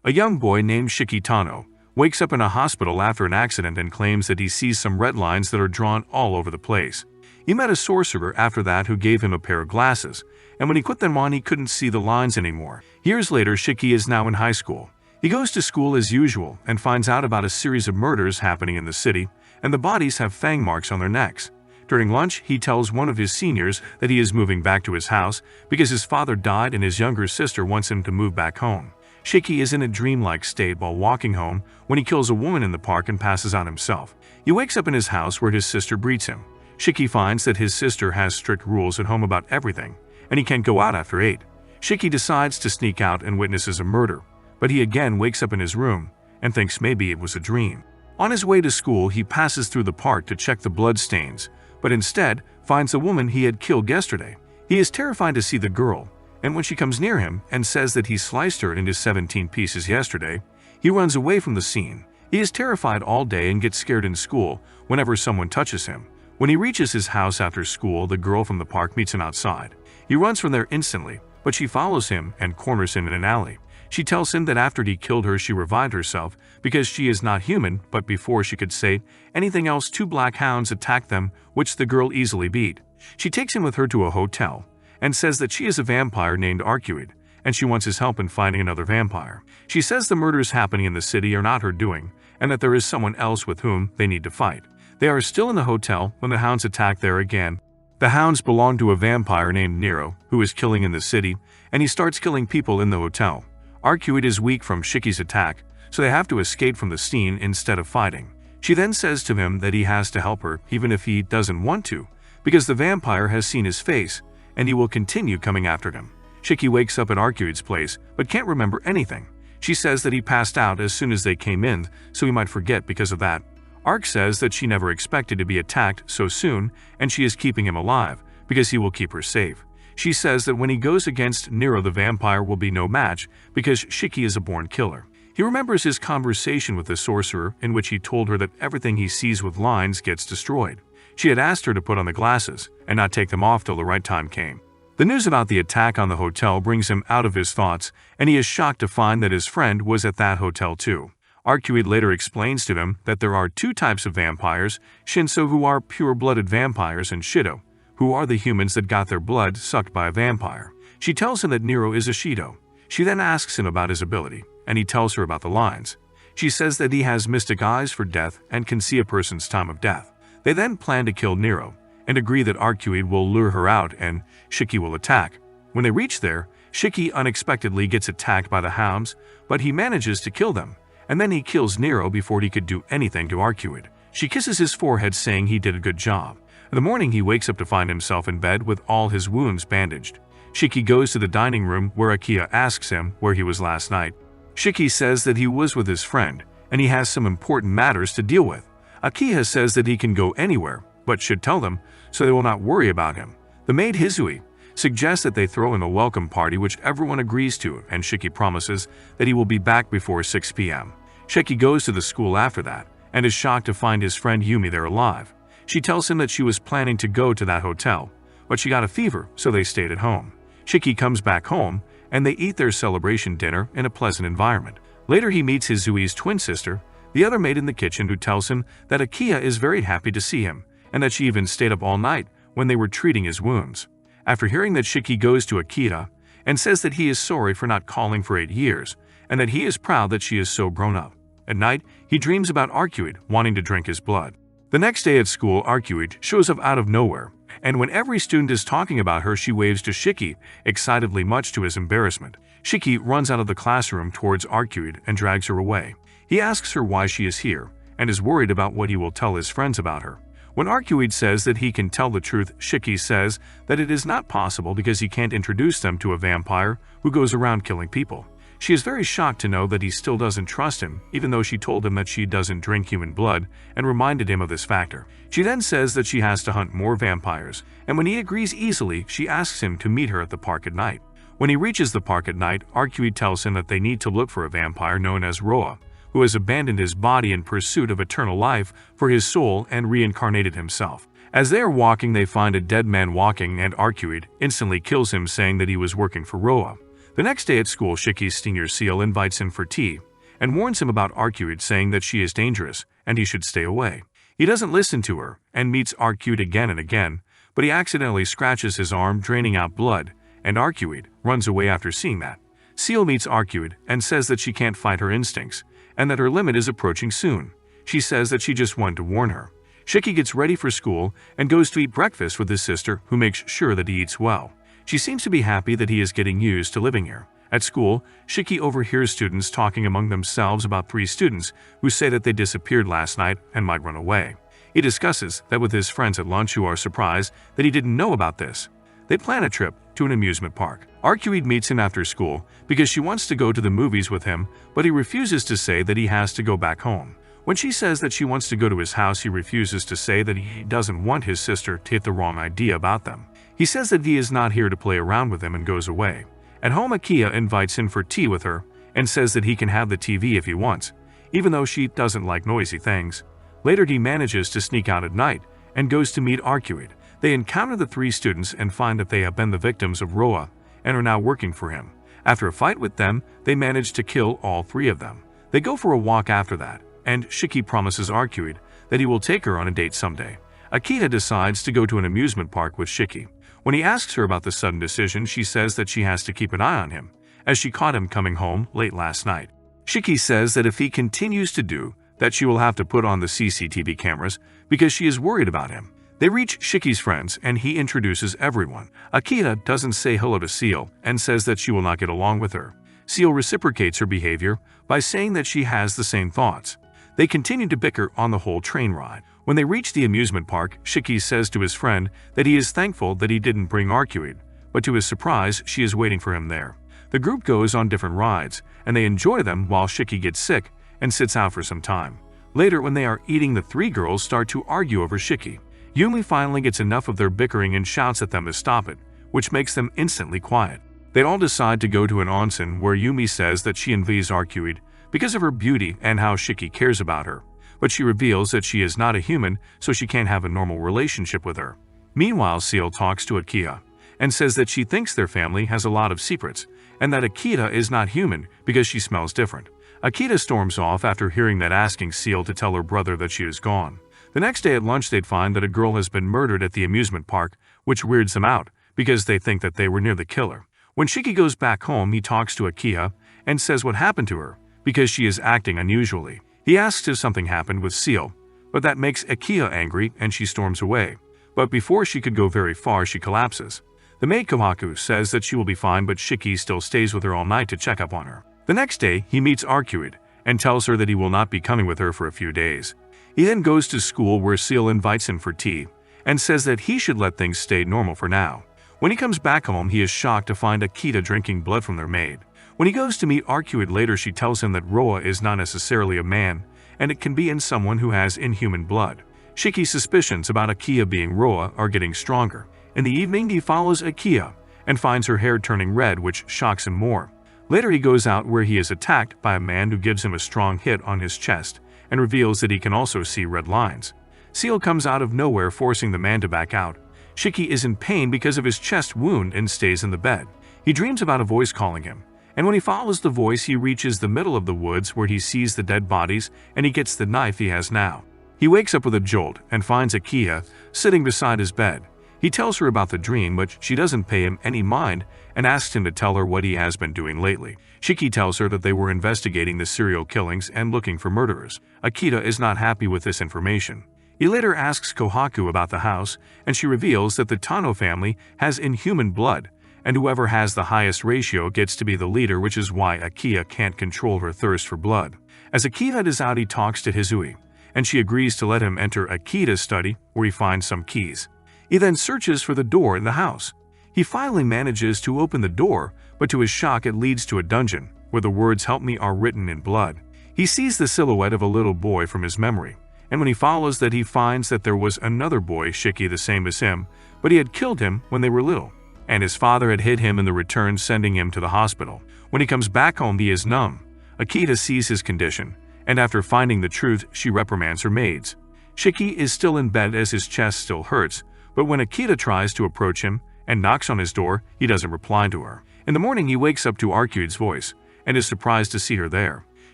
A young boy named Shikitano wakes up in a hospital after an accident and claims that he sees some red lines that are drawn all over the place. He met a sorcerer after that who gave him a pair of glasses, and when he put them on he couldn't see the lines anymore. Years later, Shiki is now in high school. He goes to school as usual and finds out about a series of murders happening in the city, and the bodies have fang marks on their necks. During lunch, he tells one of his seniors that he is moving back to his house because his father died and his younger sister wants him to move back home. Shiki is in a dreamlike state while walking home when he kills a woman in the park and passes out himself. He wakes up in his house where his sister greets him. Shiki finds that his sister has strict rules at home about everything, and he can't go out after 8. Shiki decides to sneak out and witnesses a murder, but he again wakes up in his room and thinks maybe it was a dream. On his way to school, he passes through the park to check the blood stains, but instead finds the woman he had killed yesterday. He is terrified to see the girl, and when she comes near him and says that he sliced her into 17 pieces yesterday, he runs away from the scene. He is terrified all day and gets scared in school whenever someone touches him. When he reaches his house after school, the girl from the park meets him outside. He runs from there instantly, but she follows him and corners him in an alley. She tells him that after he killed her, she revived herself because she is not human, but before she could say anything else, 2 black hounds attacked them, which the girl easily beat. She takes him with her to a hotel and says that she is a vampire named Arcuid, and she wants his help in finding another vampire. She says the murders happening in the city are not her doing, and that there is someone else with whom they need to fight. They are still in the hotel when the hounds attack there again. The hounds belong to a vampire named Nero, who is killing in the city, and he starts killing people in the hotel. Arcuid is weak from Shiki's attack, so they have to escape from the scene instead of fighting. She then says to him that he has to help her even if he doesn't want to, because the vampire has seen his face, and he will continue coming after him. Shiki wakes up at Arcuid's place, but can't remember anything. She says that he passed out as soon as they came in, so he might forget because of that. Ark says that she never expected to be attacked so soon, and she is keeping him alive, because he will keep her safe. She says that when he goes against Nero, the vampire will be no match, because Shiki is a born killer. He remembers his conversation with the sorcerer, in which he told her that everything he sees with lines gets destroyed. She had asked her to put on the glasses, and not take them off till the right time came. The news about the attack on the hotel brings him out of his thoughts, and he is shocked to find that his friend was at that hotel too. Arcuid later explains to him that there are 2 types of vampires, Shinso, who are pure-blooded vampires, and Shido, who are the humans that got their blood sucked by a vampire. She tells him that Nero is a Shido. She then asks him about his ability, and he tells her about the lines. She says that he has mystic eyes for death and can see a person's time of death. They then plan to kill Nero, and agree that Arcuid will lure her out and Shiki will attack. When they reach there, Shiki unexpectedly gets attacked by the hounds, but he manages to kill them, and then he kills Nero before he could do anything to Arcuid. She kisses his forehead saying he did a good job. In the morning, he wakes up to find himself in bed with all his wounds bandaged. Shiki goes to the dining room where Akia asks him where he was last night. Shiki says that he was with his friend, and he has some important matters to deal with. Akia says that he can go anywhere, but should tell them so they will not worry about him. The maid Hizui suggests that they throw in a welcome party which everyone agrees to, and Shiki promises that he will be back before 6 p.m. Shiki goes to the school after that, and is shocked to find his friend Yumi there alive. She tells him that she was planning to go to that hotel, but she got a fever, so they stayed at home. Shiki comes back home, and they eat their celebration dinner in a pleasant environment. Later he meets Hizui's twin sister, the other maid in the kitchen, who tells him that Akia is very happy to see him, and that she even stayed up all night when they were treating his wounds. After hearing that, Shiki goes to Akira and says that he is sorry for not calling for 8 years, and that he is proud that she is so grown up. At night, he dreams about Arcuid wanting to drink his blood. The next day at school, Arcuid shows up out of nowhere, and when every student is talking about her, she waves to Shiki, excitedly, much to his embarrassment. Shiki runs out of the classroom towards Arcuid and drags her away. He asks her why she is here, and is worried about what he will tell his friends about her. When Arcuid says that he can tell the truth, Shiki says that it is not possible because he can't introduce them to a vampire who goes around killing people. She is very shocked to know that he still doesn't trust him, even though she told him that she doesn't drink human blood and reminded him of this factor. She then says that she has to hunt more vampires, and when he agrees easily, she asks him to meet her at the park at night. When he reaches the park at night, Arcuid tells him that they need to look for a vampire known as Roa, who has abandoned his body in pursuit of eternal life for his soul and reincarnated himself. As they are walking, they find a dead man walking, and Arcuid instantly kills him, saying that he was working for Roa. The next day at school, Shiki's senior Seal invites him for tea and warns him about Arcude, saying that she is dangerous and he should stay away. He doesn't listen to her and meets Arcude again and again, but he accidentally scratches his arm, draining out blood, and Arcude runs away after seeing that. Seal meets Arcude and says that she can't fight her instincts and that her limit is approaching soon. She says that she just wanted to warn her. Shiki gets ready for school and goes to eat breakfast with his sister, who makes sure that he eats well. She seems to be happy that he is getting used to living here. At school, Shiki overhears students talking among themselves about 3 students who say that they disappeared last night and might run away. He discusses that with his friends at lunch, who are surprised that he didn't know about this. They plan a trip to an amusement park. Arcude meets him after school because she wants to go to the movies with him, but he refuses to say that he has to go back home. When she says that she wants to go to his house, he refuses to say that he doesn't want his sister to get the wrong idea about them. He says that he is not here to play around with him and goes away. At home, Akia invites him for tea with her and says that he can have the TV if he wants, even though she doesn't like noisy things. Later, he manages to sneak out at night and goes to meet Arcude. They encounter the 3 students and find that they have been the victims of Roa and are now working for him. After a fight with them, they manage to kill all 3 of them. They go for a walk after that, and Shiki promises Arcude that he will take her on a date someday. Akita decides to go to an amusement park with Shiki. When he asks her about the sudden decision, she says that she has to keep an eye on him, as she caught him coming home late last night. Shiki says that if he continues to do that, she will have to put on the CCTV cameras because she is worried about him. They reach Shiki's friends and he introduces everyone. Akita doesn't say hello to Seal and says that she will not get along with her. Seal reciprocates her behavior by saying that she has the same thoughts. They continue to bicker on the whole train ride. When they reach the amusement park, Shiki says to his friend that he is thankful that he didn't bring Arcude, but to his surprise, she is waiting for him there. The group goes on different rides, and they enjoy them while Shiki gets sick and sits out for some time. Later, when they are eating, the 3 girls start to argue over Shiki. Yumi finally gets enough of their bickering and shouts at them to stop it, which makes them instantly quiet. They all decide to go to an onsen where Yumi says that she envies Arcude because of her beauty and how Shiki cares about her, but she reveals that she is not a human, so she can't have a normal relationship with her. Meanwhile, Seal talks to Akita and says that she thinks their family has a lot of secrets and that Akita is not human because she smells different. Akita storms off after hearing that, asking Seal to tell her brother that she is gone. The next day at lunch, they'd find that a girl has been murdered at the amusement park, which weirds them out because they think that they were near the killer. When Shiki goes back home, he talks to Akita and says what happened to her because she is acting unusually. He asks if something happened with Seal, but that makes Akita angry and she storms away. But before she could go very far, she collapses. The maid Kohaku says that she will be fine, but Shiki still stays with her all night to check up on her. The next day, he meets Arcude and tells her that he will not be coming with her for a few days. He then goes to school where Seal invites him for tea and says that he should let things stay normal for now. When he comes back home, he is shocked to find Akita drinking blood from their maid. When he goes to meet Arcude later, she tells him that Roa is not necessarily a man, and it can be in someone who has inhuman blood. Shiki's suspicions about Akita being Roa are getting stronger. In the evening, he follows Akita and finds her hair turning red, which shocks him more. Later, he goes out where he is attacked by a man who gives him a strong hit on his chest and reveals that he can also see red lines. Seal comes out of nowhere, forcing the man to back out. Shiki is in pain because of his chest wound and stays in the bed. He dreams about a voice calling him, and when he follows the voice, he reaches the middle of the woods where he sees the dead bodies and he gets the knife he has now. He wakes up with a jolt and finds Akita sitting beside his bed. He tells her about the dream, but she doesn't pay him any mind and asks him to tell her what he has been doing lately. Shiki tells her that they were investigating the serial killings and looking for murderers. Akita is not happy with this information. He later asks Kohaku about the house, and she reveals that the Tano family has inhuman blood, and whoever has the highest ratio gets to be the leader, which is why Akita can't control her thirst for blood. As Akita is out, he talks to Hizui, and she agrees to let him enter Akita's study, where he finds some keys. He then searches for the door in the house. He finally manages to open the door, but to his shock it leads to a dungeon, where the words "Help me" are written in blood. He sees the silhouette of a little boy from his memory, and when he follows that, he finds that there was another boy, Shiki, the same as him, but he had killed him when they were little, and his father had hid him in the return, sending him to the hospital. When he comes back home, he is numb. Akita sees his condition, and after finding the truth, she reprimands her maids. Shiki is still in bed as his chest still hurts, but when Akita tries to approach him and knocks on his door, he doesn't reply to her. In the morning, he wakes up to Arcueid's voice and is surprised to see her there.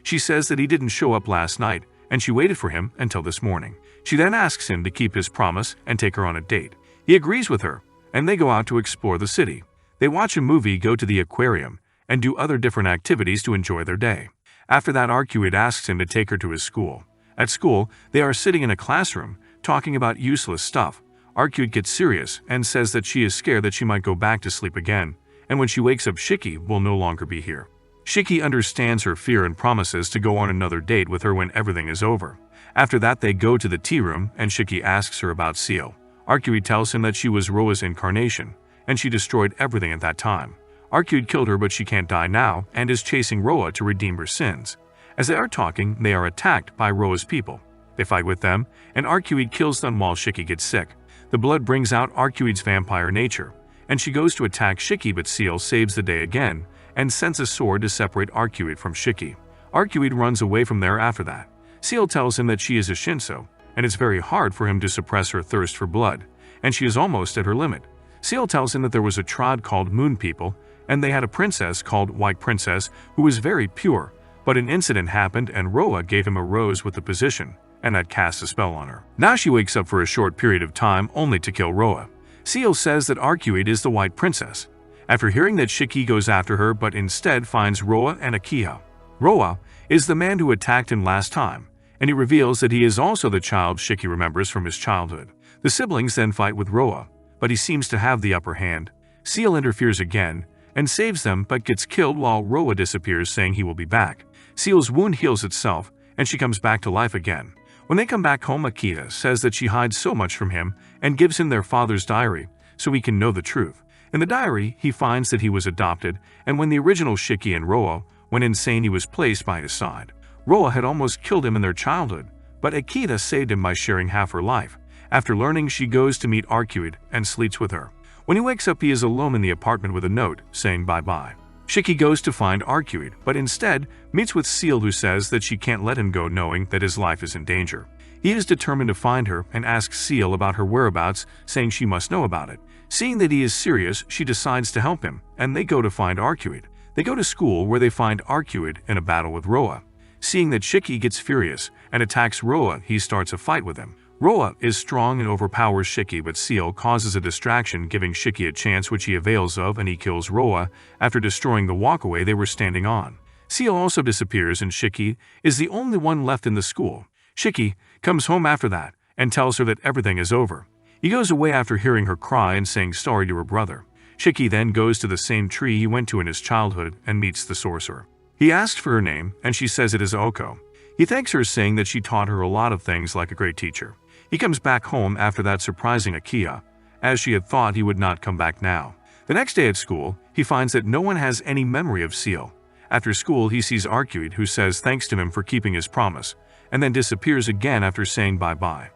She says that he didn't show up last night and she waited for him until this morning. She then asks him to keep his promise and take her on a date. He agrees with her, and they go out to explore the city. They watch a movie, go to the aquarium, and do other different activities to enjoy their day. After that, Arcueid asks him to take her to his school. At school, they are sitting in a classroom, talking about useless stuff. Arcueid gets serious and says that she is scared that she might go back to sleep again, and when she wakes up, Shiki will no longer be here. Shiki understands her fear and promises to go on another date with her when everything is over. After that, they go to the tea room and Shiki asks her about Seal. Arcueid tells him that she was Roa's incarnation, and she destroyed everything at that time. Arcueid killed her, but she can't die now and is chasing Roa to redeem her sins. As they are talking, they are attacked by Roa's people. They fight with them, and Arcueid kills them while Shiki gets sick. The blood brings out Arcueid's vampire nature, and she goes to attack Shiki, but Seal saves the day again and sends a sword to separate Arcueid from Shiki. Arcueid runs away from there after that. Seal tells him that she is a Shinso, and it's very hard for him to suppress her thirst for blood, and she is almost at her limit. Seal tells him that there was a tribe called Moon People, and they had a princess called White Princess who was very pure, but an incident happened and Roa gave him a rose with the position, and that cast a spell on her. Now she wakes up for a short period of time only to kill Roa. Seal says that Arcueid is the White Princess. After hearing that, Shiki goes after her but instead finds Roa and Akiha. Roa is the man who attacked him last time, and he reveals that he is also the child Shiki remembers from his childhood. The siblings then fight with Roa, but he seems to have the upper hand. Seal interferes again and saves them but gets killed while Roa disappears, saying he will be back. Seal's wound heals itself and she comes back to life again. When they come back home, Akiha says that she hides so much from him and gives him their father's diary so he can know the truth. In the diary, he finds that he was adopted, and when the original Shiki and Roa went insane, he was placed by his side. Roa had almost killed him in their childhood, but Akiha saved him by sharing half her life. After learning, she goes to meet Arcueid and sleeps with her. When he wakes up, he is alone in the apartment with a note saying bye-bye. Shiki goes to find Arcueid, but instead meets with Seal, who says that she can't let him go knowing that his life is in danger. He is determined to find her and asks Seal about her whereabouts, saying she must know about it. Seeing that he is serious, she decides to help him, and they go to find Arcueid. They go to school where they find Arcueid in a battle with Roa. Seeing that Shiki gets furious and attacks Roa, he starts a fight with him. Roa is strong and overpowers Shiki, but Seal causes a distraction, giving Shiki a chance which he avails of, and he kills Roa after destroying the walkway they were standing on. Seal also disappears and Shiki is the only one left in the school. Shiki comes home after that and tells her that everything is over. He goes away after hearing her cry and saying sorry to her brother. Shiki then goes to the same tree he went to in his childhood and meets the sorcerer. He asks for her name and she says it is Oko. He thanks her, saying that she taught her a lot of things like a great teacher. He comes back home after that, surprising Akiha, as she had thought he would not come back now. The next day at school, he finds that no one has any memory of Seal. After school, he sees Arcueid, who says thanks to him for keeping his promise, and then disappears again after saying bye-bye.